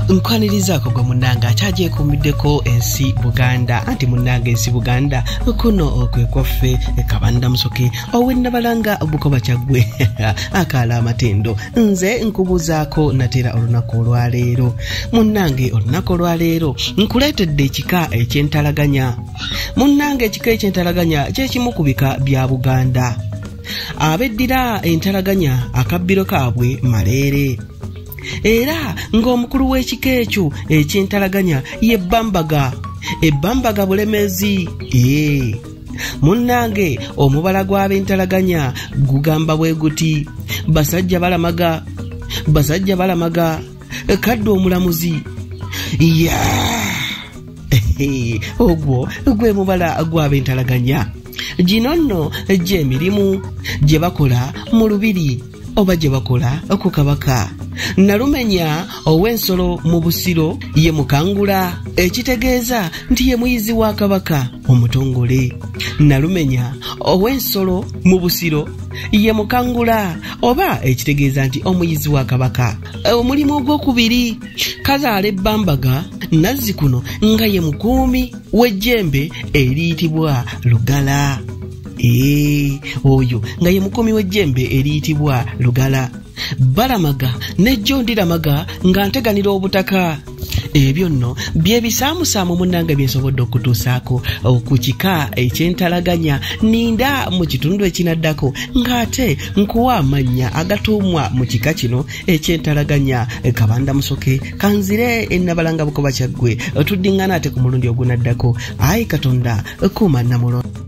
nkwanirizaako gwe munnange akyagyekuumiddeko ensi Buganda anti munnange ensi Buganda kuno kwe kwaffe Kabanda Musoke ow'ennabalanga Bukoba Kyaggwe akaala amatendo nze nkubuzaako natera olunaku olwaleero munnange olunaku olwaleero nkuleetedde ekika eky'entalaganya munnange ekika eky'entalaganya kyekimu ku bika bya Buganda abeddira entalaganya akabbiro kaabwe maleere era ng'omukulu w'ekika ekyo eky'entalaganya ye Bambaga Bulemezi munnange omubala gw'ab'entalaganya gugamba bwe guti basajja balamaga kadde omulamuzi ogwo gwe mubala gw'ab'entalaganya gino nno gy'emirimu gye bakola mu lubiri oba gye bakola ku Kabaka Nalumenya ow'ensolo mu Busiro ye Mukangula ekitegeeza nti ye muyizi wa Kabaka omutongole Nalumenya ow'ensolo mu Busiro ye Mukangula oba ekitegeeza nti omuyizi wa Kabaka omulimu ogwokubiri kazaale Bambaga Nazzikuno nga ye mukuumi w'ejjembe eriyitibwa Lugala oyo nga ye mukuumi w'ejjembe eriyitibwa Lugala Balamaga ne John Diramaga nga nteganira obutaka ebyo nno bye bisaamusaamu munnange byensobodde okutuusaako ku kika eky'entalaganya ninda mu kitundu ekinaddako ng'ate nkuwa amannya agatuumwa mu kika kino eky'entalaganya Kabanda Musoke kanzire ennabalanga Bukoba Kyaggwe tuddingana ate ku mulundi ogunaddako ayi Katonda kuuma Namulondo.